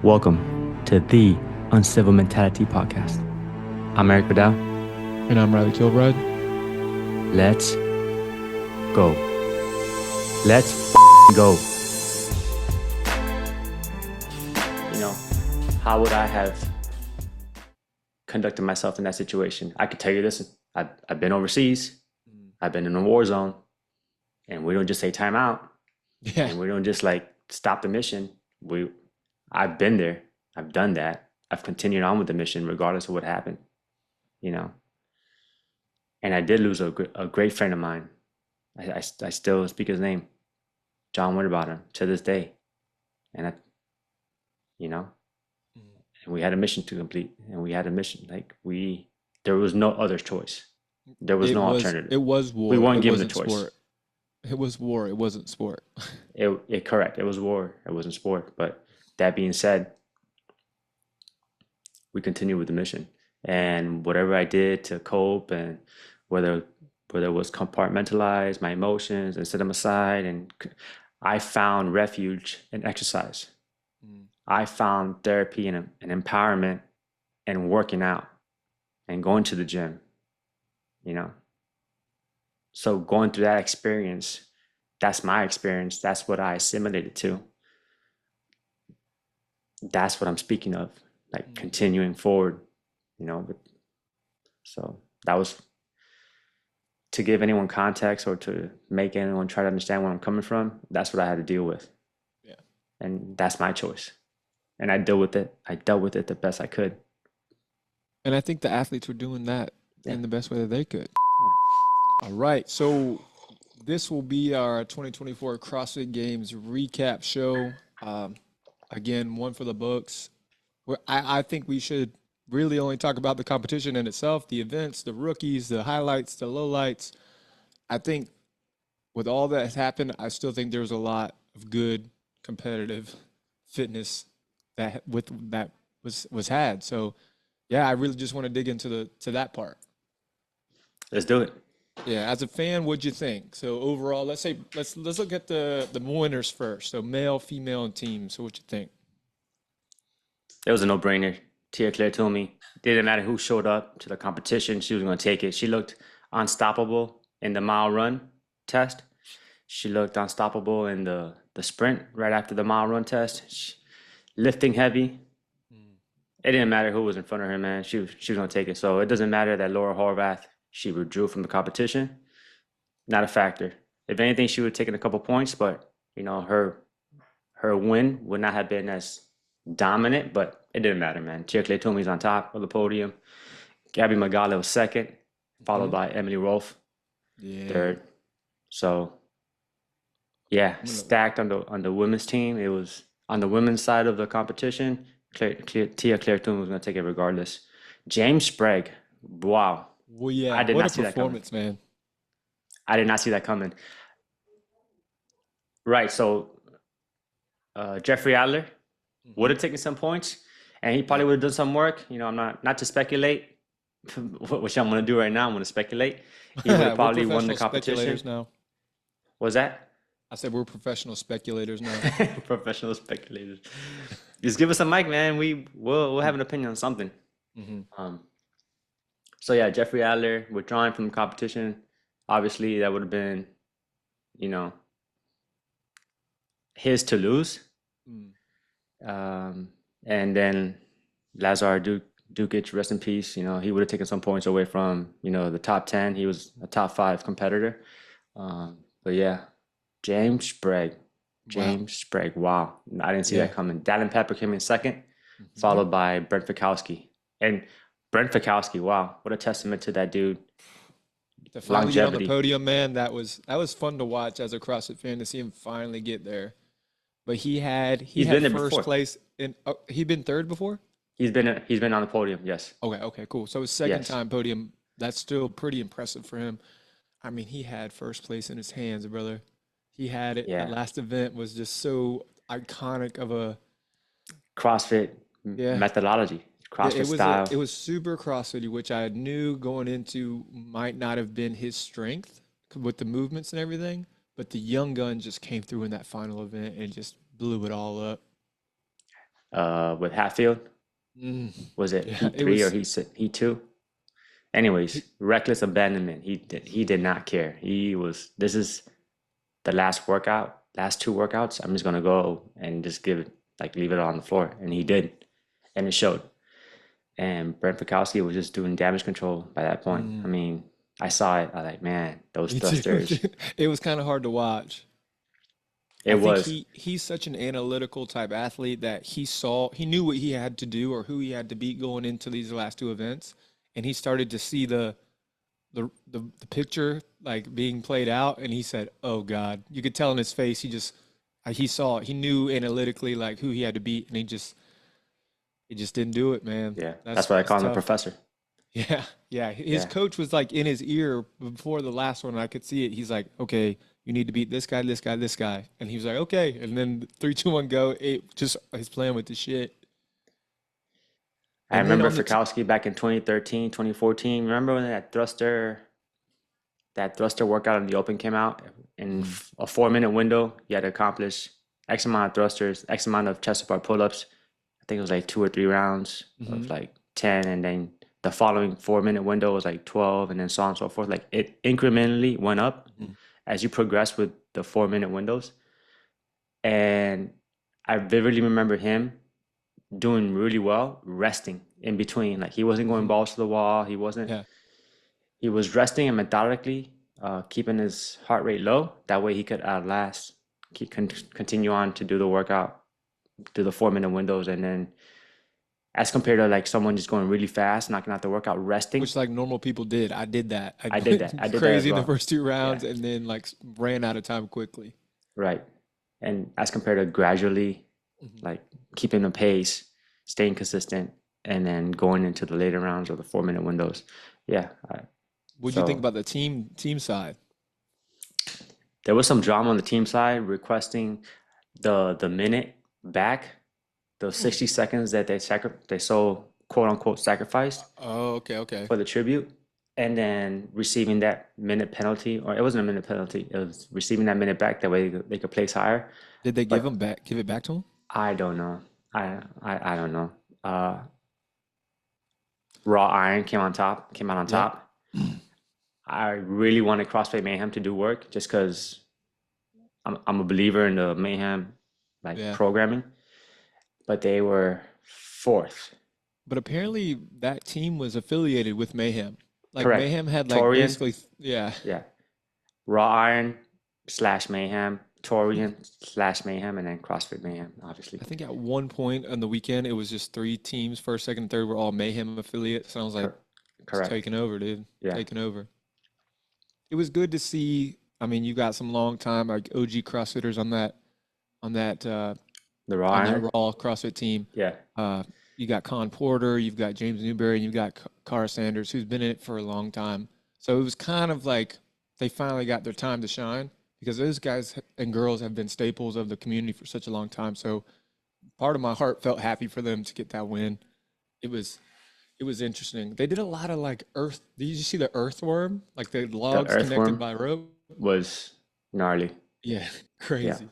Welcome to the Uncivil Mentality Podcast. I'm Erik Vidal. And I'm Reilly Kilbride. Let's go. Let's go. You know, how would I have conducted myself in that situation? I could tell you this. I've been overseas. I've been in a war zone. And we don't just say time out. Yeah. And we don't just like stop the mission. I've been there. I've done that. I've continued on with the mission regardless of what happened, you know. And I did lose a great friend of mine. I still speak his name, John Winterbottom, to this day. And and we had a mission to complete, and we had a mission. There was no other choice. There was no alternative. It was war. We weren't given a choice. Sport. It was war. It wasn't sport. Correct. It was war. It wasn't sport. But that being said, we continued with the mission. And whatever I did to cope, and whether it was compartmentalize my emotions and set them aside, and I found refuge in exercise. I found therapy and empowerment and working out and going to the gym, you know. So going through that experience, that's my experience. That's what I assimilated to. That's what I'm speaking of, like continuing forward, you know. So that was to give anyone context or to make anyone try to understand where I'm coming from. That's what I had to deal with. Yeah. And that's my choice. And I dealt with it. I dealt with it the best I could. And I think the athletes were doing that in the best way that they could. All right. So this will be our 2024 CrossFit Games recap show. Again, one for the books. I think we should really only talk about the competition in itself, the events, the rookies, the highlights, the lowlights. I think with all that has happened, I still think there's a lot of good competitive fitness that was had. So yeah, I really just want to dig into that part. Let's do it. Yeah, as a fan, what'd you think? So overall, let's look at the winners first. So male, female, and team. So what you think? It was a no-brainer. Tia Claire told me it didn't matter who showed up to the competition, she was going to take it. She looked unstoppable in the mile run test. She looked unstoppable in the sprint right after the mile run test. Lifting heavy. It didn't matter who was in front of her, man. She was going to take it. So it doesn't matter that Laura Horvath, she withdrew from the competition. Not a factor. If anything, she would have taken a couple points, but you know, her win would not have been as dominant, but it didn't matter, man. Tia Claire Toomey's on top of the podium. Gabby Magala was second, followed by Emily Rolfe, third. So yeah, stacked on the women's team. It was on the women's side of the competition. Tia Claire Toomey was going to take it regardless. James Sprague, wow. Well, yeah, I did not see that coming. Man. I did not see that coming. Right, so Jeffrey Adler would have taken some points, and he probably would have done some work. You know, I'm not to speculate, which I'm going to do right now. I'm going to speculate. He would have probably won the competition. Now. Was that? I said we're professional speculators now. Professional speculators. Just give us a mic, man. We'll have an opinion on something. So yeah, Jeffrey Adler withdrawing from the competition. Obviously, that would have been, you know, his to lose. And then Lazar Dukic, rest in peace. You know, he would have taken some points away from, you know, the top 10. He was a top 5 competitor. But yeah, James Sprague. Wow. I didn't see that coming. Dallin Pepper came in second, followed by Brent Fikowski. And Brent Fikowski, wow, what a testament to that dude. To finally get on the podium, man, that was fun to watch as a CrossFit fan to see him finally get there. But he's been first before. Place in. He'd been third before. He's been on the podium. Yes. Okay, cool. So his second time podium. That's still pretty impressive for him. I mean, he had first place in his hands, brother. He had it. Yeah. That last event was just so iconic of a CrossFit methodology. CrossFit style. It was super CrossFit-y, which I knew going into might not have been his strength with the movements and everything. But the young gun just came through in that final event and just blew it all up. with Hatfield. Was it Yeah, heat it 3 or was. heat 2? Anyways, reckless abandonment. He did not care. He was, this is the last workout, last 2 workouts. I'm just gonna go and just give it, like, leave it on the floor, and he did, and it showed. And Brent Fikowski was just doing damage control by that point. I mean, I saw it. I was like, man, those Me too. thrusters. It was kind of hard to watch. It I think was. he's such an analytical type athlete that he knew what he had to do or who he had to beat going into these last 2 events, and he started to see the picture like being played out, and he said, "Oh God!" You could tell in his face. He saw it. He knew analytically like who he had to beat, and he just didn't do it, man. Yeah, That's that's why I that's call him the tough. professor. Yeah, yeah. His Yeah. coach was like in his ear before the last one. And I could see it. He's like, "Okay, you need to beat this guy, this guy, this guy," and he was like, "Okay." And then 3, 2, 1, go. It just he's playing with the shit. I And then remember on the Fikowski back in 2013, 2014. Remember when that thruster workout in the open came out in Mhm. a 4-minute window? You had to accomplish X amount of thrusters, X amount of chest to bar pull-ups. I think it was like 2 or 3 rounds of Mhm. like 10, and then the following 4-minute window was like 12, and then so on and so forth. Like it incrementally went up Mhm. as you progress with the 4-minute windows. And I vividly remember him doing really well, resting in between. Like he wasn't going Mhm. balls to the wall. He wasn't. Yeah. He was resting and methodically keeping his heart rate low. That way he could outlast, continue on to do the workout, do the 4-minute windows, and then as compared to like someone just going really fast, knocking out the workout, resting. Which like normal people did. I did that. I I did that. I went did that as crazy in the well. first 2 rounds Yeah, and then like ran out of time quickly. right. And as compared to gradually, Mhm. like keeping the pace, staying consistent, and then going into the later rounds or the 4-minute windows. Yeah. What'd you think So about the team side? there was some drama on the team side requesting the minute back, the 60 seconds that they so quote unquote sacrificed Oh, okay, okay. for the tribute, and then receiving that minute penalty, or it wasn't a minute penalty, it was receiving that minute back, that way they could place higher. Did they But give it back to him? I don't know. I don't know. Uh, Raw Iron came out on Yep. top. I really wanted CrossFit Mayhem to do work just because I'm a believer in the Mayhem like Yeah. programming, but they were fourth. But apparently that team was affiliated with Mayhem. Like Correct. Mayhem had like Torian, basically, yeah. yeah. Raw Iron slash Mayhem, Torian slash Mayhem, and then CrossFit Mayhem, obviously. I think at one point on the weekend it was just 3 teams, first, second, and third were all Mayhem affiliates. And I was like, Cor- it's correct. taking over, dude. Yeah. Taking over. It was good to see. I mean, you got some long time like OG CrossFitters on that The Raw on that Iron. Raw CrossFit team. Yeah. Uh, you got Con Porter, you've got James Newberry, and you've got Cara Sanders, who's been in it for a long time. So it was kind of like they finally got their time to shine because those guys and girls have been staples of the community for such a long time. So part of my heart felt happy for them to get that win. It was it was interesting. They did a lot of like earth. Did you see the earthworm? Like the The logs connected Earthworm by rope? was gnarly. Yeah, Yeah. crazy.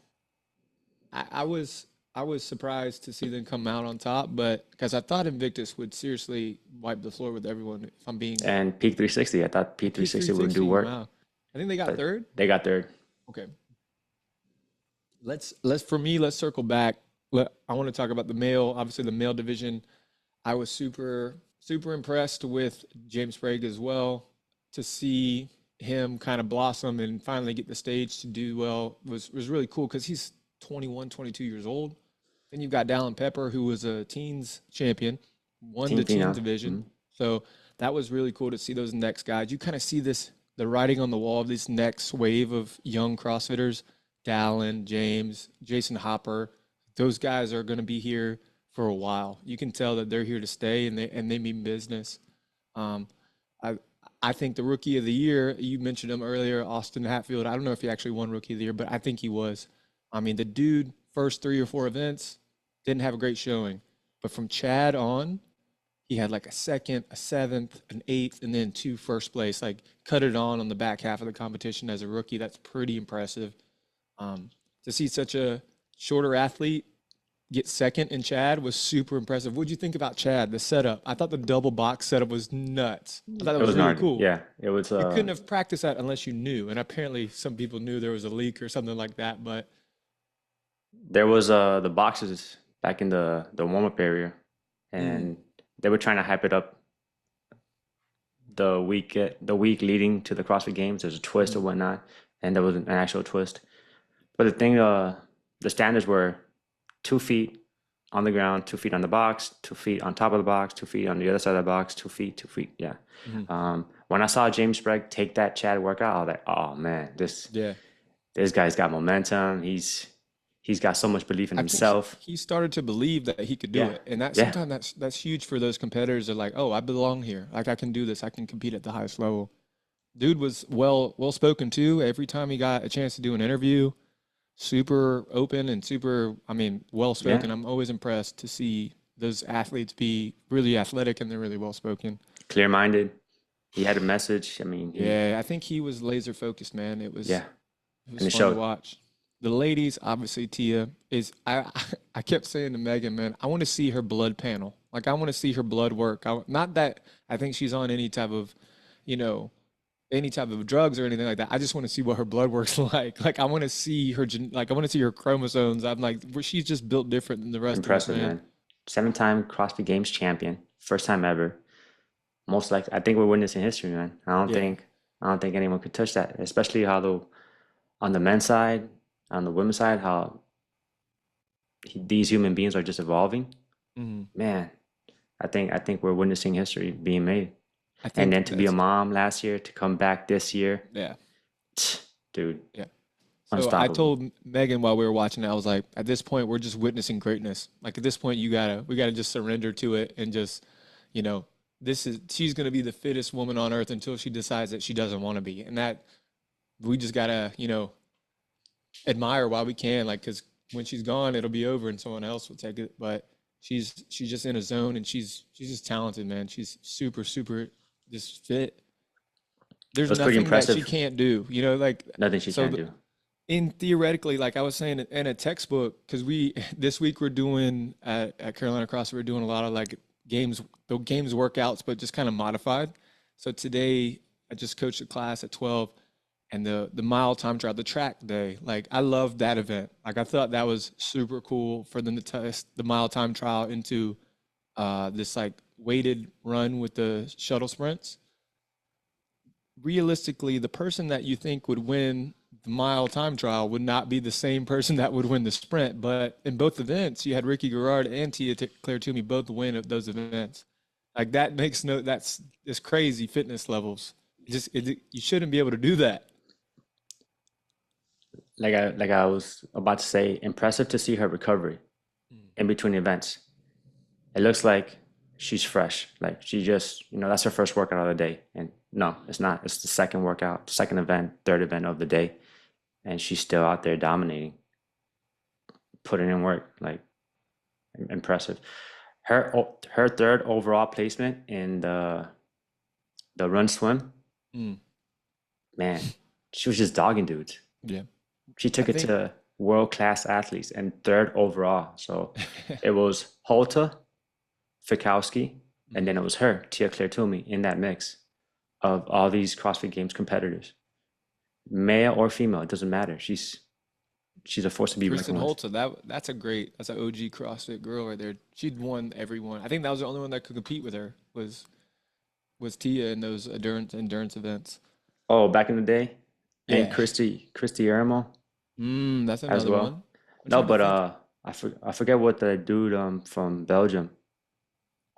I was surprised to see them come out on top, but because I thought Invictus would seriously wipe the floor with everyone. If I'm being And Peak 360. I thought Peak Peak 360 would do 360, work, wow. I think they got but third. they got third. Okay, let's for me. Let's circle back. I want to talk about the male. Obviously, the male division. I was super impressed with James Sprague as well. To see him kind of blossom and finally get the stage to do well was really cool because he's 21, 22 years old. Then you've got Dallin Pepper, who was a teens champion, won Team the teens Phenom. division. So that was really cool to see those next guys. You kind of see the writing on the wall of this next wave of young CrossFitters. Dallin, James, Jason Hopper, those guys are going to be here for a while. You can tell that they're here to stay and they mean business. Um, I I think the rookie of the year, you mentioned him earlier, Austin Hatfield. I don't know if he actually won rookie of the year, but I think he was. I mean, the dude, first 3 or 4 events, didn't have a great showing. But from Chad on, he had like a second, a seventh, an eighth, and then 2 first place. Like cut it on the back half of the competition as a rookie. That's pretty impressive. Um, to see such a shorter athlete get second in Chad was super impressive. What'd you think about Chad, the setup? I thought the double box setup was nuts. I thought that It was was really gnarly. cool. Yeah, it was. You couldn't have practiced that unless you knew. And apparently some people knew there was a leak or something like that. But There was the boxes back in the warm up area, mm, and they were trying to hype it up the week leading to the CrossFit Games. There's a twist or mm, whatnot, and there was an actual twist. But the standards were 2 feet on the ground, 2 feet on the box, 2 feet on top of the box, 2 feet on the other side of the box, 2 feet, 2 feet. Yeah. mm, When I saw James Sprague take that Chad workout, I was like, oh man, yeah. this guy's got momentum. He's got so much belief in I think himself. he started to believe that he could do Yeah, it. And that yeah, sometimes that's huge for those competitors that are like, oh, I belong here. Like I can do this. I can compete at the highest level. Dude was well spoken too. Every time he got a chance to do an interview, super open and super, I mean, well yeah. spoken. I'm always impressed to see those athletes be really athletic and they're really well spoken. Clear-minded. He had a message. I mean, Yeah, I think he was laser focused, man. yeah, It was and it fun to showed. watch. The ladies, obviously, Tia is. I kept saying to Megan, man, I want to see her blood panel. Like I want to see her blood work. Not that I think she's on any type of, you know, any type of drugs or anything like that. I just want to see what her blood works like. Like I want to see her, like I want to see her chromosomes. I'm like, she's just built different than the rest of us, Impressive, man. man. 7-time CrossFit Games champion, first time ever. Most likely, I think we're witnessing history, man. Yeah. I don't think anyone could touch that, especially how on the men's side, on the women's side, how these human beings are just evolving. Mhm. Man, I think we're witnessing history being made. I And think then to be a that's mom last year, to come back this year, yeah, dude, yeah. So I unstoppable. told Megan while we were watching it, I was like, at this point, we're just witnessing greatness. Like at this point, we gotta just surrender to it and just, you know, she's gonna be the fittest woman on earth until she decides that she doesn't want to be, and that we just gotta, admire while we can, like, because when she's gone, it'll be over and someone else will take it. But she's just in a zone and she's just talented, man. She's super super just fit. It There's was pretty nothing that she impressive. can't do, like Nothing she so. can't do. In theoretically, like I was saying in a textbook, because we this week we're doing at Carolina CrossFit, we're doing a lot of like the games workouts, but just kind of modified. So today I just coached a class at 12, and the mile time trial, the track day. Like I loved that event. Like I thought that was super cool for them to test the mile time trial into this like weighted run with the shuttle sprints. Realistically, the person that you think would win the mile time trial would not be the same person that would win the sprint. But in both events, you had Ricky Garrard and Claire Toomey both win at those events. Like that makes no that's it's crazy fitness levels. You shouldn't be able to do that. Like I was about to say, impressive to see her recovery in between events. It looks like she's fresh. Like she just, that's her first workout of the day. And no, it's not. It's the second workout, second event, third event of the day. And she's still out there dominating, putting in work. Like impressive. Her third overall placement in the run swim, Mm, man, she was just dogging dudes. yeah. She I took it think to world-class athletes and third overall. So it was Holta, Fikowski, and then it was her, Tia Claire Toomey, in that mix of all these CrossFit Games competitors, male or female, it doesn't matter. She's a force to be Kristen reckoned with. Holta, that's an OG CrossFit girl right there. She'd won everyone. I think that was the only one that could compete with her was Tia in those endurance events. Oh, back in the day, and Yeah. Christy Eremo That's as another well. one. I'm No, trying to but think. I forget what the dude from Belgium,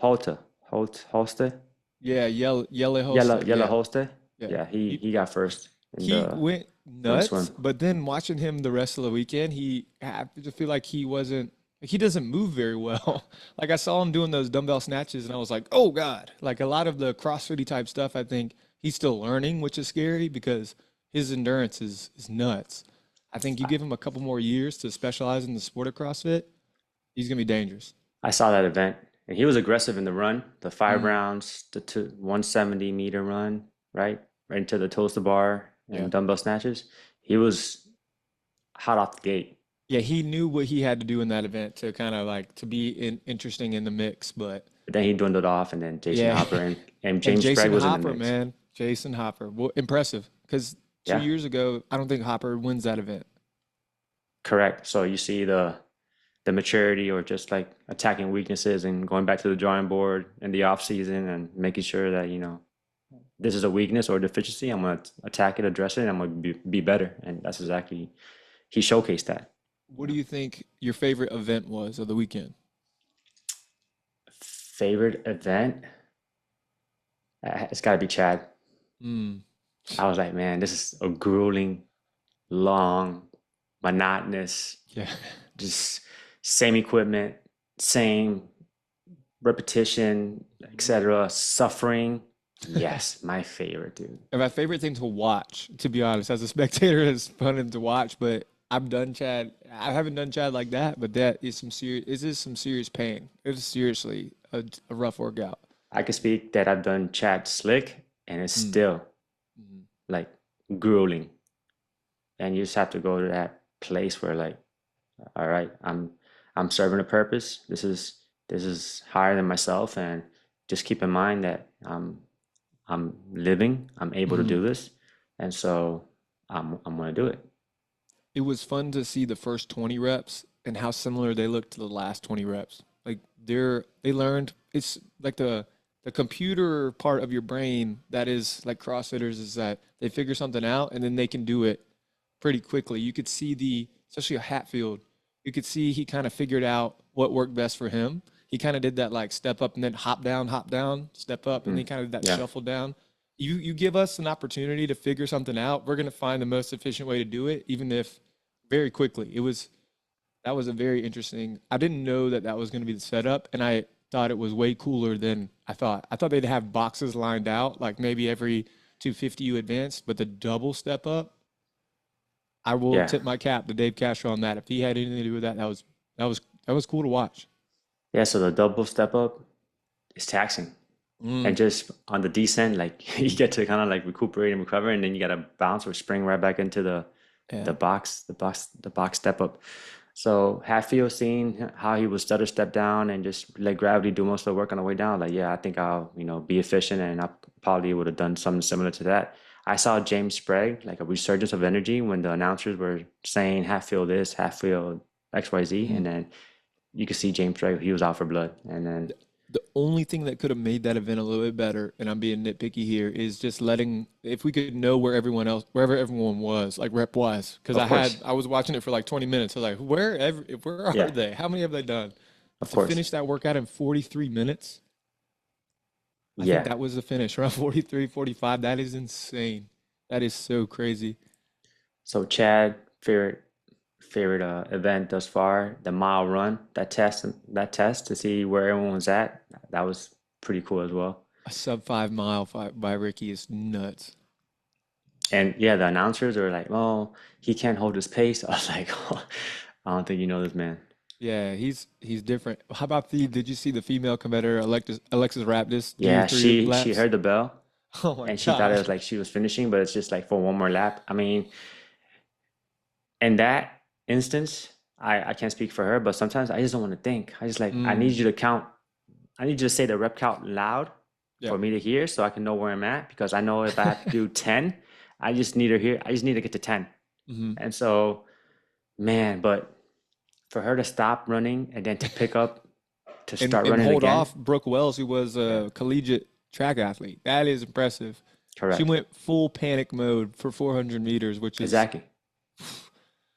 Holta, Holste, Yeah, Yele Holsta. Yella Yeah, Holste. yeah. Yeah, He he got first in he the went run nuts, swim. but then watching him the rest of the weekend, I just feel like he wasn't like he doesn't move very well. Like I saw him doing those dumbbell snatches, and I was like, oh God! Like a lot of the CrossFitty type stuff, I think he's still learning, which is scary because his endurance is nuts. I think you give him a couple more years to specialize in the sport of CrossFit, he's gonna be dangerous. I saw that event, and he was aggressive in the run, the five Mm, rounds, the 170-meter run, right into the toes to bar yeah. and dumbbell snatches. He was hot off the gate. Yeah, he knew what he had to do in that event to kind of like to be interesting in the mix. But But then he dwindled off, and then Jason yeah, Hopper and and James Sprague Jason was in the Hopper, mix. man, Jason Hopper, well, impressive. Because two Yeah, years ago, I don't think Hopper wins that event. correct. So you see the maturity or just like attacking weaknesses and going back to the drawing board in the off season and making sure that, this is a weakness or a deficiency. I'm going to attack it, address it, and I'm going to be better. And that's exactly, he showcased that. What do you think your favorite event was of the weekend? Favorite event? It's got to be Chad. Mm, I was like, man, this is a grueling, long, monotonous, yeah. just same equipment, same repetition, etc., suffering. Yes, my favorite, dude. And my favorite thing to watch, to be honest, as a spectator, is fun to watch. But I've done Chad. I haven't done Chad like that, but that is some serious. It is some serious pain. It is seriously a rough workout. I can speak that I've done chat slick and it's Mm, still mhm. like grueling. And you just have to go to that place where like, all right, I'm serving a purpose. This is higher than myself, and just keep in mind that I'm living, I'm able to Mhm. do this, and so I'm gonna do it. It was fun to see the first 20 reps and how similar they look to the last 20 reps. Like they learned it's like the computer part of your brain that is like CrossFitters is that they figure something out and then they can do it pretty quickly. You could see especially a Hatfield, you could see he kind of figured out what worked best for him. He kind of did that like step up and then hop down, step up, and then Mhm. kind of that Yeah, shuffle down. You give us an opportunity to figure something out, we're gonna find the most efficient way to do it, even if very quickly. That was a very interesting. I didn't know that that was going to be the setup, and I thought it was way cooler than I thought. I thought they'd have boxes lined out, like maybe every 250 you advance, but the double step up, I will yeah, tip my cap to Dave Castro on that. If he had anything to do with that, that was cool to watch. yeah. So the double step up is taxing, Mm, and just on the descent, like you get to kind of like recuperate and recover, and then you gotta bounce or spring right back into the yeah. box, the box step up. So Hatfield seeing how he would stutter step down and just let gravity do most of the work on the way down, like, yeah, I think I'll, be efficient, and I probably would have done something similar to that. I saw James Sprague, like a resurgence of energy when the announcers were saying Hatfield this, Hatfield XYZ, Mm. and then you could see James Sprague, he was out for blood. And then, The only thing that could have made that event a little bit better, and I'm being nitpicky here, is just letting if we could know wherever everyone was, like rep wise, because of course, I was watching it for like 20 minutes. I was like, where are yeah, they? How many have they done? But of to course, finish that workout in 43 minutes, I think yeah. that was the finish around 43, 45. That is insane. That is so crazy. So Chad, favorite event thus far, the mile run, that test to see where everyone was at, that was pretty cool as well. A sub 5 mile by Ricky is nuts. And yeah, the announcers were like, "Oh, he can't hold his pace." I was like, oh, "I don't think you know this man." Yeah, he's different. How about did you see the female competitor Alexis Raptis do Yeah, three she laps? heard the bell Oh my and she thought it God. was like she was finishing, but it's just like for one more lap. I mean, in that instance, I can't speak for her, but sometimes I just don't want to think. I just like I need Mm, you to count. I need you to say the rep count loud yeah. for me to hear so I can know where I'm at, because I know if I have to do 10, I just need to get to 10. Hmm. And so, man, but for her to stop running and then to pick up to start And running hold again. off Brooke Wells, who was Yeah, a collegiate track athlete. That is impressive. She correct. went full panic mode for 400 meters, which is, Exactly.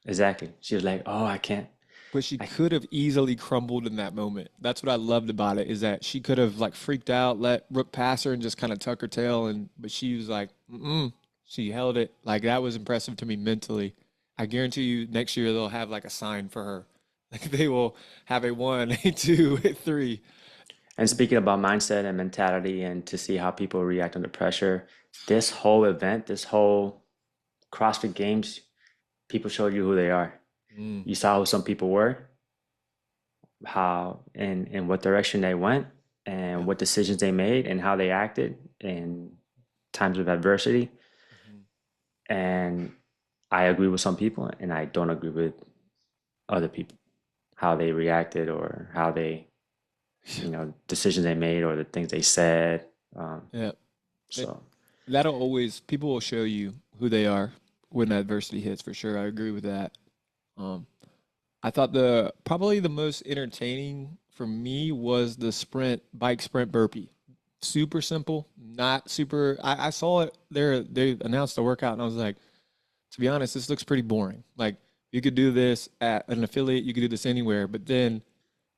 Exactly. She was like, "Oh, I can't. but she I could have easily crumbled in that moment. That's what I loved about it is that she could have like freaked out, let Brooke pass her, and just kind of tuck her tail. But she was like, mm-mm. She held it. Like that was impressive to me mentally. I guarantee you, next year they'll have like a sign for her. Like they will have a one, a two, a three. And speaking about mindset and mentality and to see how people react under pressure, this whole event, this whole CrossFit Games, people showed you who they are. Mm, You saw who some people were, how and in what direction they went, and yeah. what decisions they made, and how they acted in times of adversity. Mhm. And I agree with some people, and I don't agree with other people, how they reacted or how they, decisions they made or the things they said. Um, Yeah. It, so that'll always, people will show you who they are when adversity hits, for sure. I agree with that. Um, I thought the probably the most entertaining for me was the bike sprint burpee. Super simple, not super. I saw it there. They announced the workout, and I was like, to be honest, this looks pretty boring. Like you could do this at an affiliate, you could do this anywhere. But then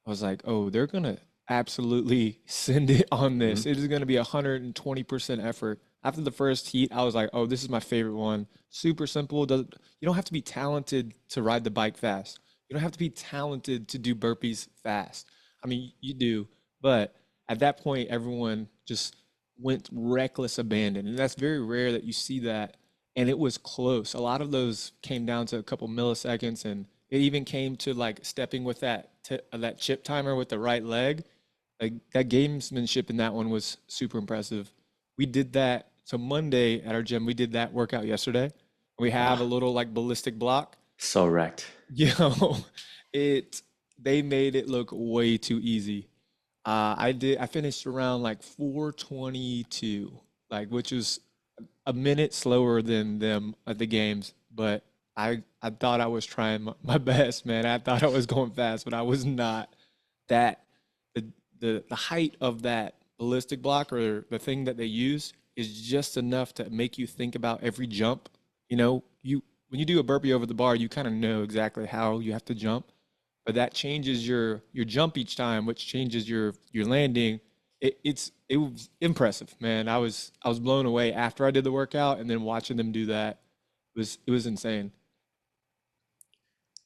I was like, oh, they're gonna absolutely send it on mhm. this. It is gonna be 120% effort. After the first heat, I was like, oh, this is my favorite one. Super simple. You don't have to be talented to ride the bike fast. You don't have to be talented to do burpees fast. I mean, you do, but at that point, everyone just went reckless abandon, and that's very rare that you see that. And it was close. A lot of those came down to a couple milliseconds, and it even came to like stepping with that chip timer with the right leg. Like that gamesmanship in that one was super impressive. We did that. So Monday at our gym, we did that workout yesterday. We have a Ah, little like ballistic block. so wrecked. Yo, it they made it look way too easy. I finished around like 4:22, like which was a minute slower than them at the games, but I thought I was trying my best, man. I thought I was going fast, but I was not. That the the height of that ballistic block or the thing that they use is just enough to make you think about every jump. You when you do a burpee over the bar, you kind of know exactly how you have to jump, but that changes your jump each time, which changes your landing. It was impressive, man. I was blown away after I did the workout, and then watching them do that it was insane.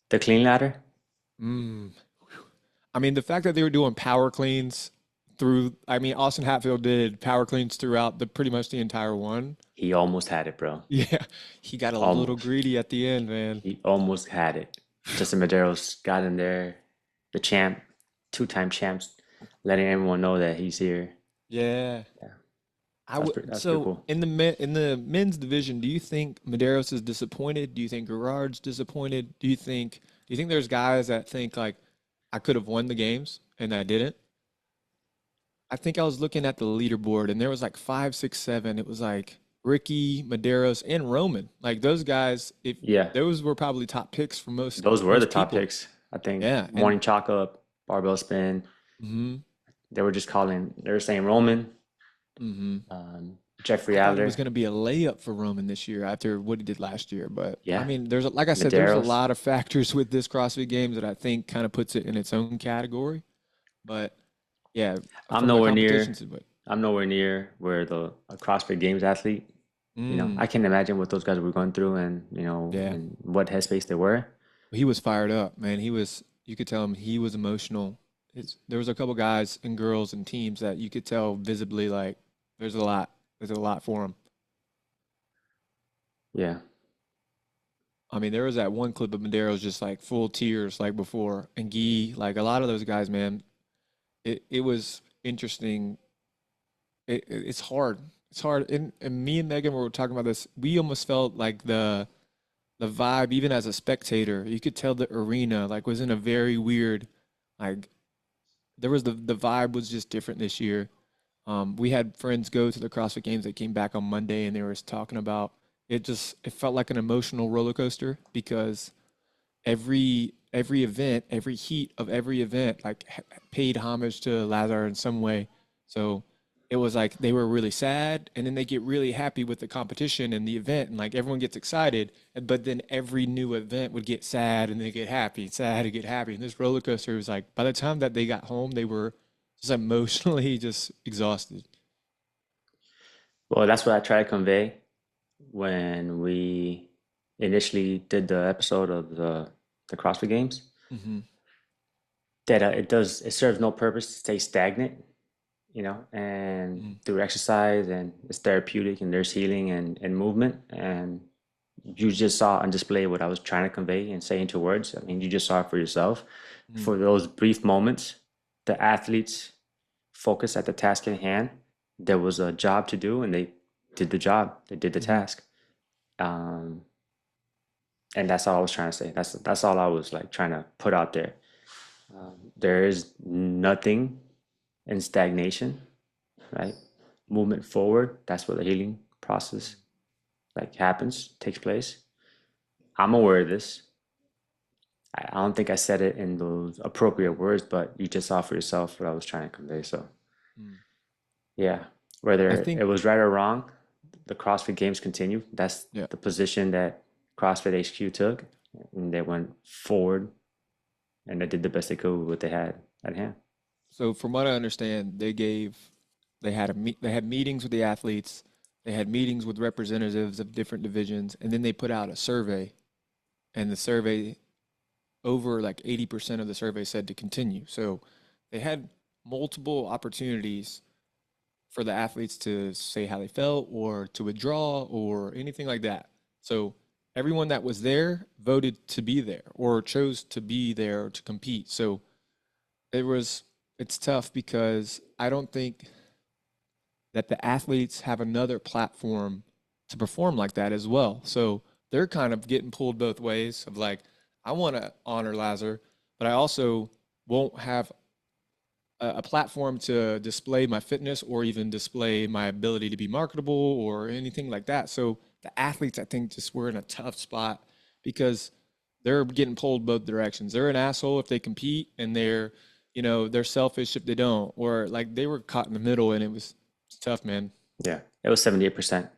The clean ladder, Mm. I mean, the fact that they were doing power cleans through, I mean, Austin Hatfield did power cleans throughout the pretty much the entire one. he almost had it, bro. Yeah, he got a little Almost. greedy at the end, man. He almost had it. Justin Medeiros got in there, the champ, two-time champs, letting everyone know that he's here. Yeah. Yeah, I would. that's pretty So cool. in the men's division, do you think Medeiros is disappointed? Do you think Gerard's disappointed? Do you think there's guys that think like I could have won the games and I didn't? I think I was looking at the leaderboard and there was like five, six, seven. It was like Ricky, Medeiros, and Roman. Like those guys, if Yeah, those were probably top picks for most those were the most top people. picks. I think Yeah, and morning chalk up, barbell spin. hmm They were saying Roman, hmm Jeffrey I thought it was Adler. going to be a layup for Roman this year after what he did last year. But I Yeah, mean, like I said, there's a Medeiros. lot of factors with this CrossFit Games that I think kind of puts it in its own category. But yeah, I'm from a nowhere competition near. standpoint, I'm nowhere near where the a CrossFit Games athlete. mm, I can imagine what those guys were going through and yeah, and what headspace they were. he was fired up, man. You could tell him he was emotional. There was a couple guys and girls and teams that you could tell visibly like there's a lot for him. Yeah. I mean, there was that one clip of Madero's just like full tears like before, and Guy, like a lot of those guys, man. It was interesting. It's hard. It's hard. And me and Megan were talking about this. We almost felt like the vibe, even as a spectator, you could tell the arena like was in a very weird, like there was the vibe was just different this year. We had friends go to the CrossFit Games that came back on Monday, and they were talking about it felt like an emotional roller coaster because every event, every heat of every event, like paid homage to Lazar in some way. So it was like they were really sad, and then they get really happy with the competition and the event, and like everyone gets excited. But then every new event would get sad, and they get happy, sad, and get happy. And this roller coaster was like by the time that they got home, they were just emotionally just exhausted. Well, that's what I try to convey when we initially did the episode of the CrossFit Games. Hmm. That it serves no purpose to stay stagnant, and Hmm. through exercise and it's therapeutic and there's healing and movement and you just saw on display what I was trying to convey and say into words. I mean, you just saw it for yourself. Hmm. For those brief moments, the athletes focused at the task at hand. There was a job to do, and they did the job. They did the Hmm. task. Um, And that's all I was trying to say. That's all I was like trying to put out there. There is nothing in stagnation, right? Movement forward. That's where the healing process like happens, takes place. I'm aware of this. I don't think I said it in those appropriate words, but you just saw for yourself what I was trying to convey. So Mm. yeah, I whether it think, was right or wrong, the CrossFit Games continue. That's yeah. the position that CrossFit HQ took, and they went forward and they did the best they could with what they had at hand. So from what I understand, they had meetings with the athletes, they had meetings with representatives of different divisions, and then they put out a survey. And the survey, over like 80% of the survey said to continue. So they had multiple opportunities for the athletes to say how they felt or to withdraw or anything like that. So everyone that was there voted to be there or chose to be there to compete. So it was it's tough because I don't think that the athletes have another platform to perform like that as well. So they're kind of getting pulled both ways of like, I want to honor Lazar, but I also won't have a platform to display my fitness or even display my ability to be marketable or anything like that. So the athletes, I think, just were in a tough spot because they're getting pulled both directions. They're an asshole if they compete, and they're selfish if they don't, or like they were caught in the middle, and it's tough, man. Yeah, it was 78%.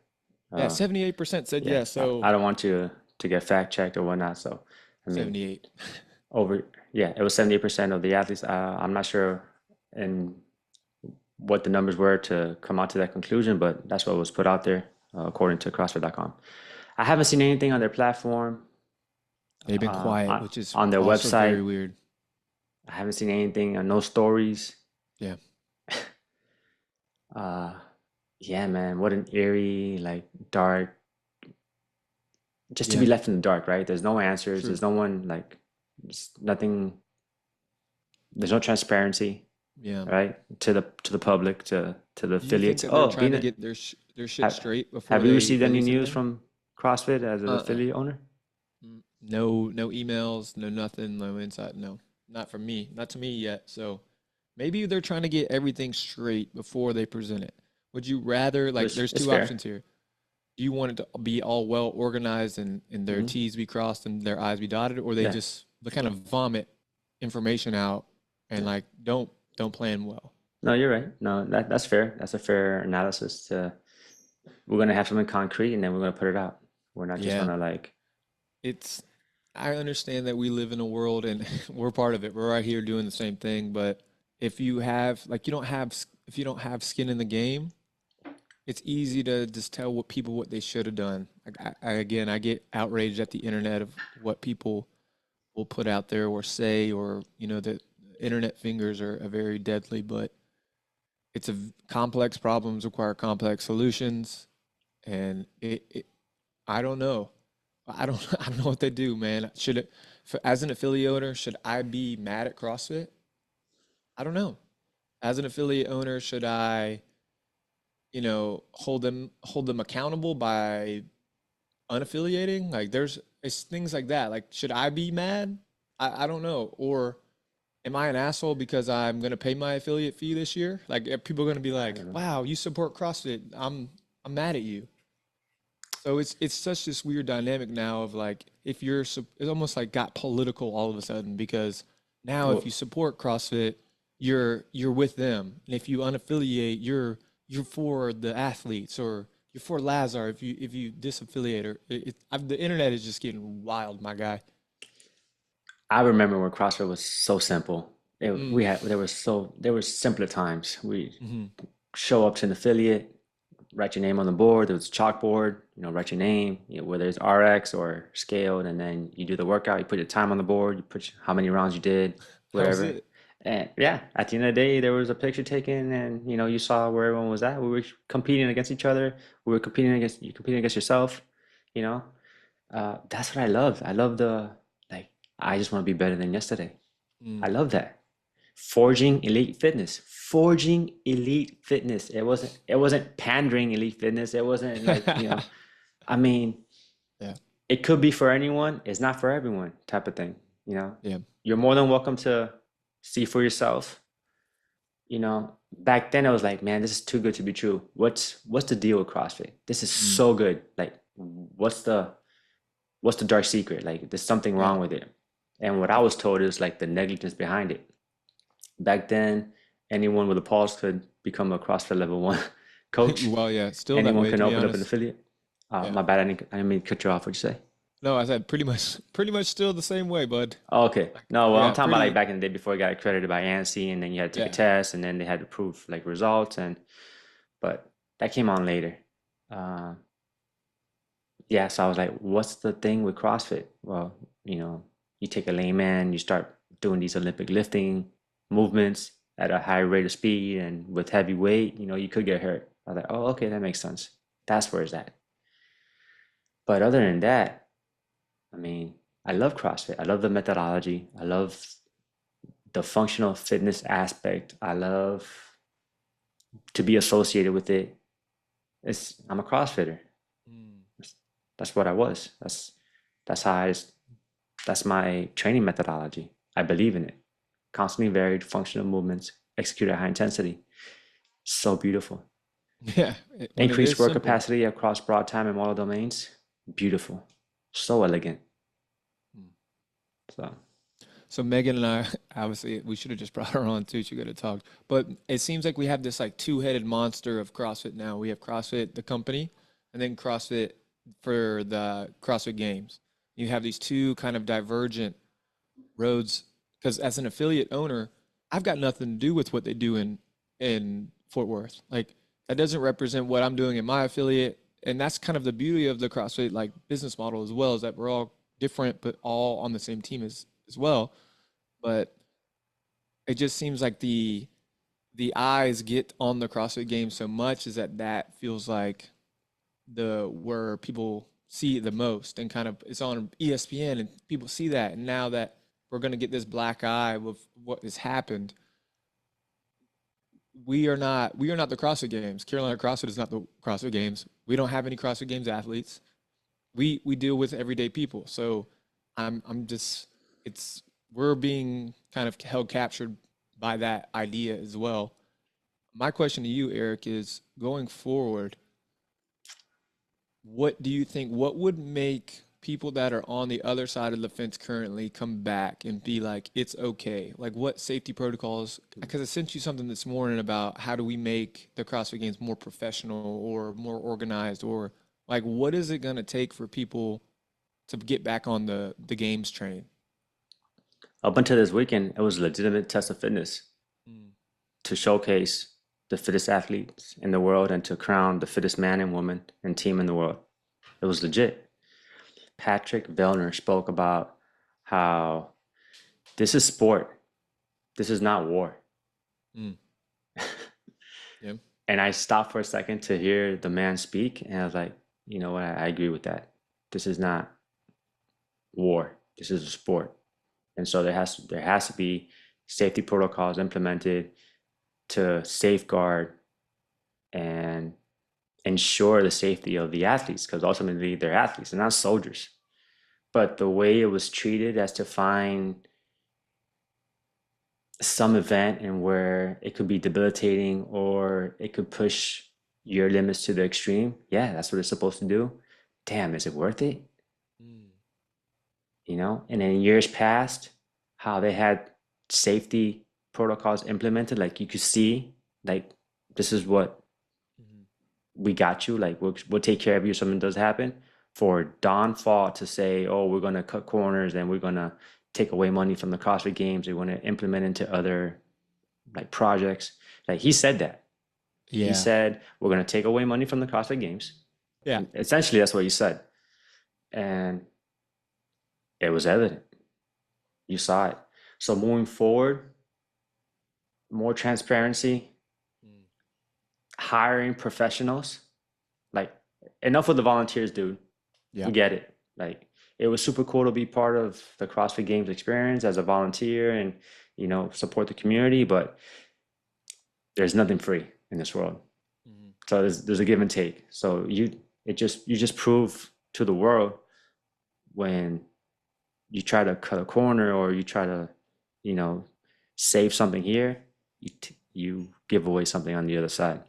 Yeah, Uh, 78% said yeah, yes. I So don't want you to get fact checked or whatnot. So, I mean, 78. yeah, it was 78% of the athletes. I'm not sure in what the numbers were to come out to that conclusion, but that's what was put out there according to CrossFit.com. I haven't seen anything on their platform, They've been uh, quiet, on, which is on their also website. very weird. I haven't seen anything, no stories. Yeah. Uh, yeah, man, what an eerie, like dark, just to be Yeah. left in the dark, right? There's no answers. True. There's no one, like, nothing. There's no transparency, Yeah. right? To the public, to the Do you think affiliates. that they're Oh, trying being to a, get their shit have, straight before have you they received any release news anything? from CrossFit as an Uh-uh. affiliate owner? No, no emails, no nothing, no insight. No, not from me, not to me yet. So maybe they're trying to get everything straight before they present it. Would you rather, like, Which there's is two fair. options here. Do you want it to be all well organized and their Hmm. T's be crossed and their I's be dotted, or they Yeah, just they kind of vomit information out and yeah. like don't plan well? No, you're right. No, that's fair. That's a fair analysis. We're gonna have something concrete, and then we're gonna put it out. We're not just Yeah, gonna like, it's I understand that we live in a world and we're part of it. We're right here doing the same thing, but if you have like you don't have if you don't have skin in the game, it's easy to just tell what they should have done. Like again, I get outraged at the internet of what people will put out there or say, or the internet fingers are very deadly. But it's complex problems require complex solutions, and I don't know. I don't I don't know what they do, man. As an affiliate owner, should I be mad at CrossFit? I don't know. As an affiliate owner, should I, hold them accountable by unaffiliating? Like it's things like that. Like, should I be mad? I don't know. Or am I an asshole because I'm gonna pay my affiliate fee this year? Like, are people gonna be I like, don't know. wow, you support CrossFit. I'm mad at you. So it's such this weird dynamic now of like if it's almost like got political all of a sudden because now if Well, you support CrossFit, you're with them, and if you unaffiliate, you're for the athletes or you're for Lazar if you disaffiliate or the internet is just getting wild, my guy. I remember when CrossFit was so simple. Mm, We had there were simpler times. We hmm. show up to an affiliate, write your name on the board. There was a chalkboard, write your name, whether it's RX or scaled, and then you do the workout. You put your time on the board. You put how many rounds you did, That was whatever. it. And yeah, at the end of the day, there was a picture taken, and you saw where everyone was at. We were competing against each other. We were competing against yourself. You know, that's what I loved. I love the like. I just want to be better than yesterday. I Mm, love that. Forging elite fitness. Forging elite fitness. It wasn't pandering elite fitness. It wasn't like, I mean, yeah. it could be for anyone, it's not for everyone type of thing, you know. Yeah. You're more than welcome to see for yourself. You know, back then I was like, man, this is too good to be true. What's the deal with CrossFit? This is Mm. so good. Like, what's the dark secret? Like, there's something Yeah. wrong with it. And what I was told is like the negligence behind it. Back then, anyone with a pulse could become a CrossFit level one coach. Well, yeah, still that Anyone way, can to be open up an honest. affiliate. Yeah. My bad, I didn't mean to cut you off. What'd you say? No, I said pretty much still the same way, bud. Oh, okay. Like, No, well, I'm yeah, talking about like pretty. back in the day before it got accredited by ANSI, and then you had to take a Yeah. test, and then they had to prove like results, but that came on later. Uh, yeah, so I was like, what's the thing with CrossFit? Well, you take a layman, you start doing these Olympic lifting movements at a high rate of speed and with heavy weight, you could get hurt. I was like, oh, okay, that makes sense. That's where it's at. But other than that, I mean, I love CrossFit. I love the methodology. I love the functional fitness aspect. I love to be associated with it. I'm a CrossFitter. Mm. That's what I was. That's how that's my training methodology. I believe in it. Constantly varied functional movements executed at high intensity. So beautiful. Yeah, when it Increased is work simple. capacity across broad time and modal domains. Beautiful. So elegant. Mm. So So Megan and I, obviously, we should have just brought her on too. She could have talked. But it seems like we have this like two-headed monster of CrossFit now. We have CrossFit, the company, and then CrossFit for the CrossFit Games. You have these two kind of divergent roads. Because as an affiliate owner, I've got nothing to do with what they do in Fort Worth. Like that doesn't represent what I'm doing in my affiliate. And that's kind of the beauty of the CrossFit like business model as well, is that we're all different but all on the same team as well. But it just seems like the eyes get on the CrossFit Games so much is that feels like the where people see it the most, and kind of it's on ESPN and people see that, and now that we're going to get this black eye with what has happened, we are not the CrossFit Games. Carolina CrossFit is not the CrossFit Games. We don't have any CrossFit Games athletes. We deal with everyday people. So I'm just it's we're being kind of held captured by that idea as well. My question to you, Eric, is going forward, what do you think, what would make people that are on the other side of the fence currently come back and be like, it's okay? Like what safety protocols? Because I sent you something this morning about how do we make the CrossFit Games more professional or more organized, or like what is it going to take for people to get back on the games train? up until this weekend, it was a legitimate test of fitness Mm. to showcase the fittest athletes in the world and to crown the fittest man and woman and team in the world. It was legit. Patrick Vellner spoke about how this is sport. This is not war. Mm. Yeah. And I stopped for a second to hear the man speak, and I was like, you know what? I agree with that. This is not war. This is a sport, and so there has to be safety protocols implemented to safeguard and ensure the safety of the athletes, because ultimately they're athletes, they're not soldiers. But the way it was treated as to find some event and where it could be debilitating or it could push your limits to the extreme, yeah, that's what it's supposed to do. Damn, is it worth it? Mm. And in years past, how they had safety protocols implemented, like you could see, like, this is what Mhm. we got you, like we'll take care of you if something does happen. For Don Fall to say, oh, we're going to cut corners and we're going to take away money from the CrossFit Games, we want to implement into other like projects. Like he said that. He Yeah. said, we're going to take away money from the CrossFit Games. Yeah. And essentially, that's what he said. And it was evident. You saw it. So moving forward, more transparency, Mm. hiring professionals. Like, enough with the volunteers, dude. Yeah. We get it. Like, it was super cool to be part of the CrossFit Games experience as a volunteer and, support the community, but there's nothing free in this world. Mhm. So there's a give and take. So you just prove to the world when you try to cut a corner or you try to, you know, save something here, you give away something on the other side.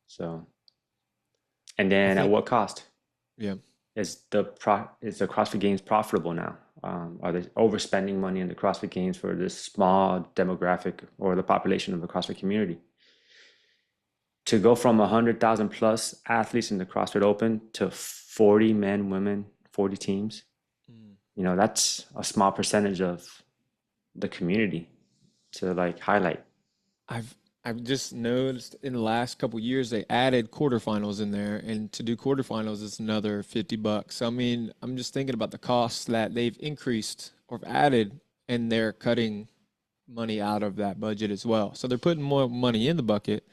So, and I then at think, what cost? yeah. Is the CrossFit Games profitable now? Are they overspending money in the CrossFit Games for this small demographic or the population of the CrossFit community? To go from 100,000 plus athletes in the CrossFit Open to 40 men, women, 40 teams, Mm. you know, that's a small percentage of the community to like highlight. I've I've just noticed in the last couple years they added quarterfinals in there, and to do quarterfinals is another $50. I mean, I'm just thinking about the costs that they've increased or added, and they're cutting money out of that budget as well. So they're putting more money in the bucket,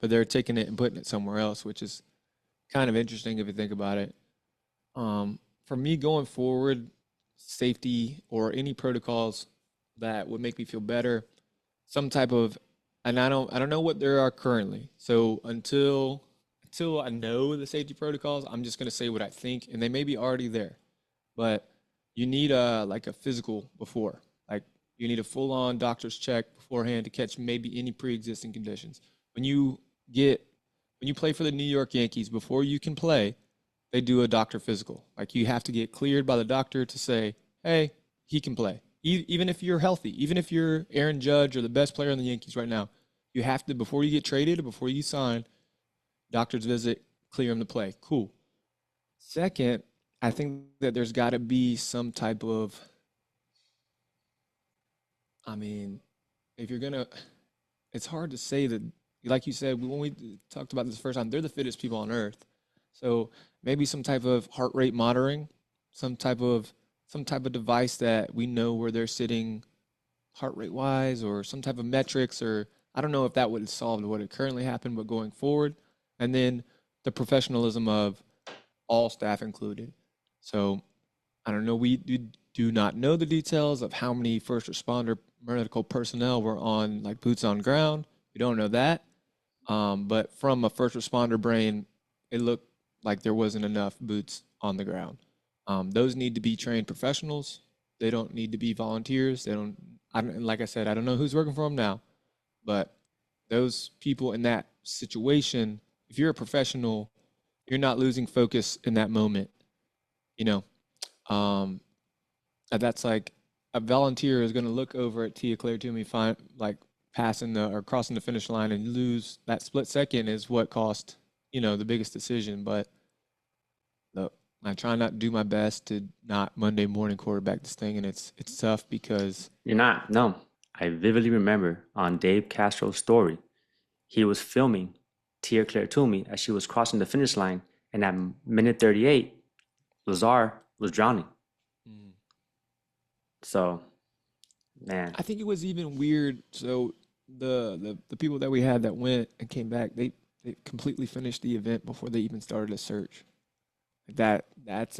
but they're taking it and putting it somewhere else, which is kind of interesting if you think about it. For me going forward, safety or any protocols that would make me feel better, some type of, and I don't know what there are currently. So until I know the safety protocols, I'm just gonna say what I think, and they may be already there. But you need a like a physical before, like you need a full on doctor's check beforehand to catch maybe any pre existing conditions. When you get when you play for the New York Yankees, before you can play, they do a doctor physical. Like you have to get cleared by the doctor to say, hey, he can play. Even if you're healthy, even if you're Aaron Judge or the best player in the Yankees right now, you have to, before you get traded or before you sign, doctor's visit, clear him to play. Cool. Second, I think that there's got to be some type of, I mean, if you're going to, it's hard to say that, like you said, when we talked about this the first time, they're the fittest people on earth. So maybe some type of heart rate monitoring, some type of device that we know where they're sitting heart rate wise, or some type of metrics, or I don't know if that would have solved what had currently happened, but going forward, and then the professionalism of all staff included. So I don't know. We do not know the details of how many first responder medical personnel were on like boots on ground. We don't know that. But from a first responder brain, it looked like there wasn't enough boots on the ground. Those need to be trained professionals. They don't need to be volunteers. They don't. I don't. Like I said, I don't know who's working for them now, but those people in that situation, if you're a professional, you're not losing focus in that moment. You know, um, and that's like a volunteer is going to look over at Tia Claire Toomey, find like passing the or crossing the finish line and lose that split second is what cost the biggest decision. But look, I try not to do my best to not Monday morning quarterback this thing, and it's tough because You're not. No. I vividly remember on Dave Castro's story, he was filming Tia Claire Toomey as she was crossing the finish line, and at minute 38, Lazar was drowning. mm, So, man, I think it was even weird. So the people that we had that went and came back, they completely finished the event before they even started a search. That's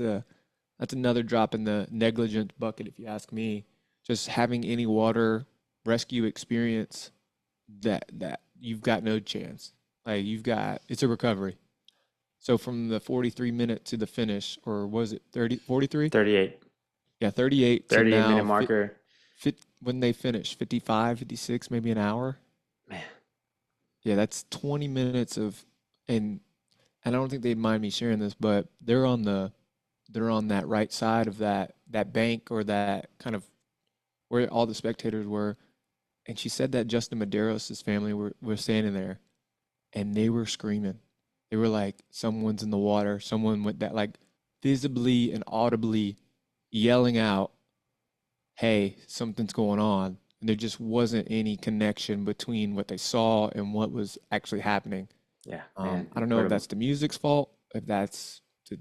another drop in the negligent bucket, if you ask me. Just having any water rescue experience, that you've got no chance. Like it's a recovery. So from the 43-minute to the finish, or was it 30, 43? 38, Yeah, 38 to 38-minute now marker. when they finish 55, 56, maybe an hour. Man, Yeah, that's 20 minutes of, and I don't think they'd mind me sharing this, but they're on that right side of that bank or that kind of where all the spectators were. And she said that Justin Medeiros' family were standing there and they were screaming. They were like, someone's in the water, someone with that, like visibly and audibly yelling out, hey, something's going on. And there just wasn't any connection between what they saw and what was actually happening. yeah, man, I don't know if incredible. that's the music's fault, if that's the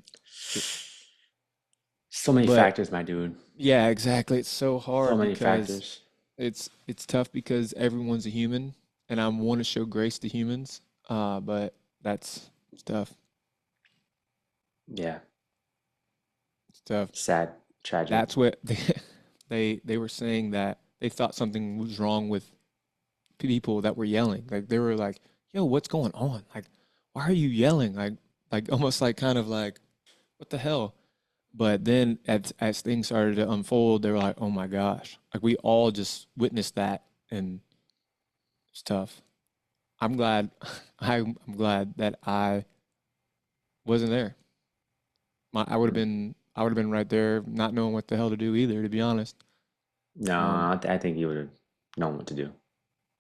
So many but factors, my dude. yeah, exactly. It's so So hard many because factors. it's tough because everyone's a human, and I want to show grace to humans. But that's it's tough. Yeah, It's tough. sad, tragic. That's what they were saying that they thought something was wrong with people that were yelling. Like they were like, "Yo, what's going on? Like, why are you yelling?" Like almost like kind of like, "What the hell?" But then as things started to unfold, they were like, oh my gosh. Like we all just witnessed that, and it's tough. I'm glad I'm glad that I wasn't there. I would have been right there not knowing what the hell to do either, to be honest. No, Um, I think you would have known what to do.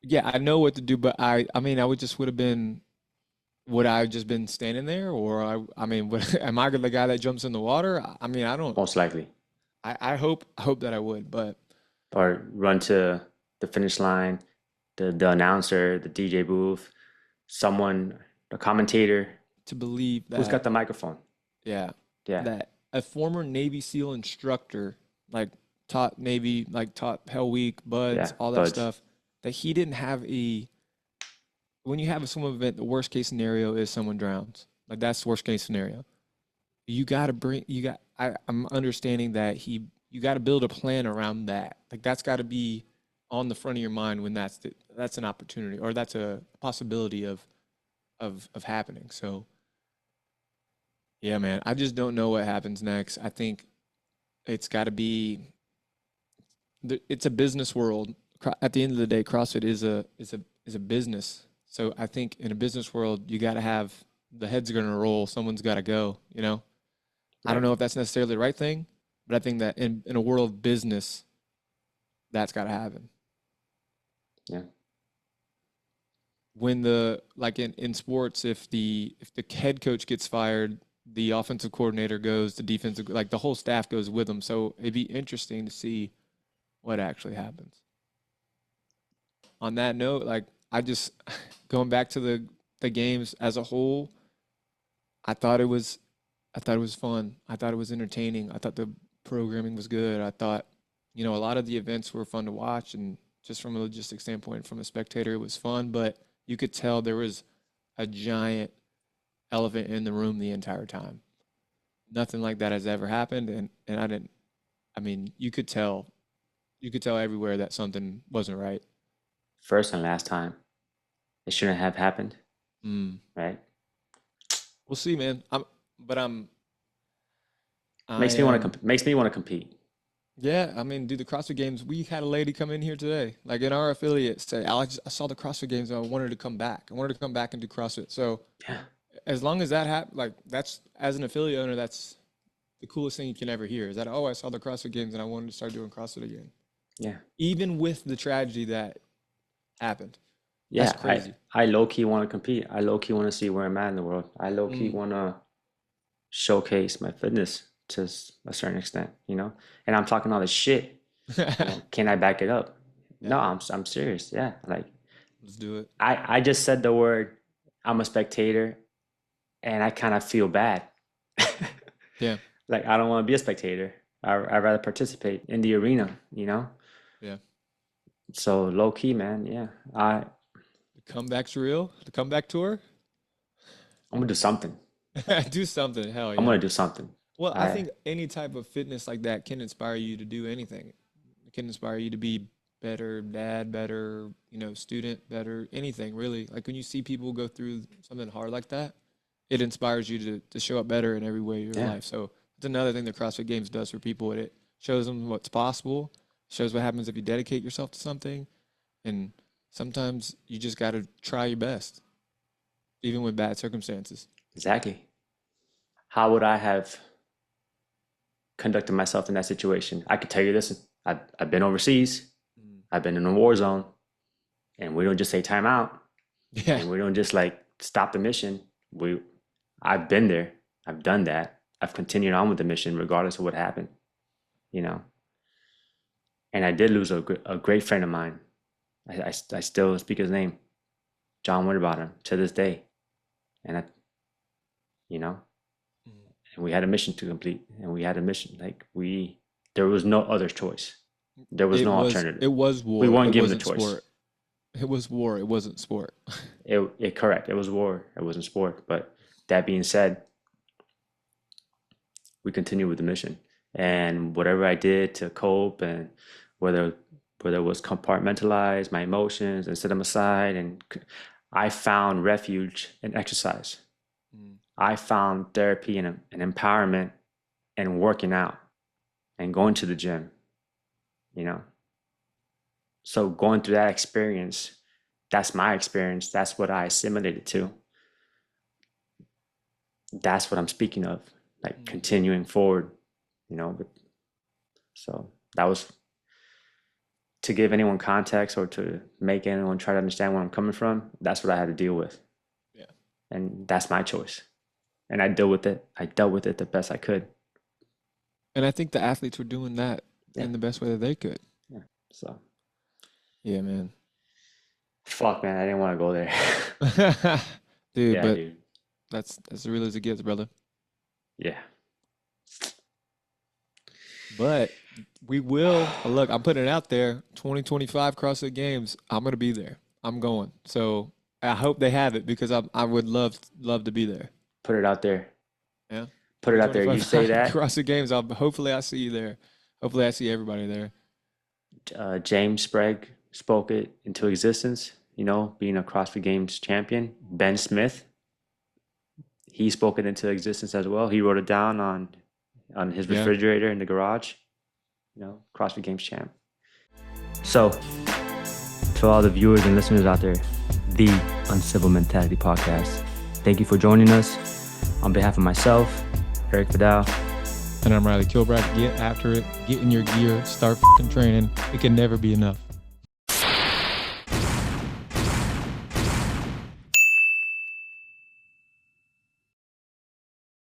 yeah, I know what to do, but I mean, I would just would have been would I have just been standing there, or I mean, am I the guy that jumps in the water? I mean, I don't. Most likely. I hope that I would, but Or run to the finish line, the announcer, the DJ booth, someone, the commentator, to believe who's got that, the microphone. yeah, Yeah, that a former Navy SEAL instructor, like taught Hell Week, yeah, Buds, all that buds. stuff, that he didn't have a. When you have a swim event, the worst case scenario is someone drowns. Like that's the worst case scenario. You got to bring. You got. I'm understanding that You got to build a plan around that. Like that's got to be on the front of your mind when that's an opportunity or that's a possibility of happening. So yeah, man, I just don't know what happens next. I think it's got to be. It's a business world. At the end of the day, CrossFit is a business. So I think in a business world, you got to have the heads are going to roll. Someone's got to go. You know, I don't Right. know if that's necessarily the right thing, but I think that in a world of business, that's got to happen. Yeah. When the like in sports, if the head coach gets fired, the offensive coordinator goes, the defensive like the whole staff goes with them. So it'd be interesting to see what actually happens. On that note, like I just going back to the games as a whole, I thought it was I thought it was fun. I thought it was entertaining. I thought the programming was good. I thought, a lot of the events were fun to watch and just from a logistic standpoint, from a spectator, it was fun, but you could tell there was a giant elephant in the room the entire time. Nothing like that has ever happened and I mean, you could tell everywhere that something wasn't right. First and last time. It shouldn't have happened, Mm. right? We'll see, man. But I Makes me want to am. makes me want to compete. Yeah, I mean, dude, the CrossFit Games. We had a lady come in here today, like in our affiliate, say, "Alex, I saw the CrossFit Games and I wanted to come back. I wanted to come back and do CrossFit." So Yeah. as long as that happens, like that's as an affiliate owner, that's the coolest thing you can ever hear. Is that I saw the CrossFit Games and I wanted to start doing CrossFit again, Yeah. even with the tragedy that happened. That's Yeah, crazy. I low key want to compete. I low key want to see where I'm at in the world. I low key Mm. want to showcase my fitness to a certain extent, you know? And I'm talking all this shit, can I back it up? Yeah, No, I'm serious. Yeah. Like let's do it. I just said the word I'm a spectator and I kind of feel bad. Yeah, Like I don't want to be a spectator. I'd rather participate in the arena, you know? yeah. So low key, man. Yeah. The comeback's real. The comeback tour. I'm gonna do something. Do something. Hell I'm yeah. gonna do something. Well, I I think any type of fitness like that can inspire you to do anything. It can inspire you to be better dad, better, student, better, anything really. Like when you see people go through something hard like that, it inspires you to show up better in every way of your yeah. life. So it's another thing that CrossFit Games does for people. It shows them what's possible, shows what happens if you dedicate yourself to something, and sometimes you just got to try your best, even with bad circumstances. Exactly. How would I have conducted myself in that situation? I could tell you this. I've been overseas. Mm. I've been in a war zone, and we don't just say time out, Yeah. and we don't just like stop the mission. I've been there. I've done that. I've continued on with the mission regardless of what happened, you know. And I did lose a great friend of mine. I still speak his name, John Winterbottom, to this day. And you know, Mm. and we had a mission to complete, and we had a mission. There was no other choice. There was It no was alternative. it was We war. weren't It given the wasn't choice. sport. It was war. It wasn't sport. It correct. It was war. It wasn't sport. But that being said, we continued with the mission, and whatever I did to cope, and whether whether it was compartmentalize my emotions and set them aside, and I found refuge in exercise. Mm. I found therapy and empowerment and working out and going to the gym, you know. So going through that experience, that's my experience. That's what I assimilated to. That's what I'm speaking of, like continuing forward, you know. So that was to give anyone context or to make anyone try to understand where I'm coming from. That's what I had to deal with. Yeah. And that's my choice. And I dealt with it. I dealt with it the best I could. And I think the athletes were doing that in the best way that they could. Yeah. So. Yeah, man. Fuck, man. I didn't want to go there. Dude, yeah, but dude. that's as real as it gets, brother. Yeah. But we will. Look, I'm putting it out there. 2025 CrossFit Games. I'm gonna be there. I'm going. So I hope they have it because I would love to be there. Put it out there. Yeah. Put it out there. You say that. CrossFit Games. Hopefully I see you there. Hopefully I see everybody there. James Sprague spoke it into existence. You know, being a CrossFit Games champion. Ben Smith. He spoke it into existence as well. He wrote it down on his refrigerator in the garage. You know, CrossFit Games champ. So, to all the viewers and listeners out there, the Uncivil Mentality Podcast. Thank you for joining us. On behalf of myself, Erik Vidal. And I'm Reilly. Kilbride. Get after it. Get in your gear. Start f***ing training. It can never be enough.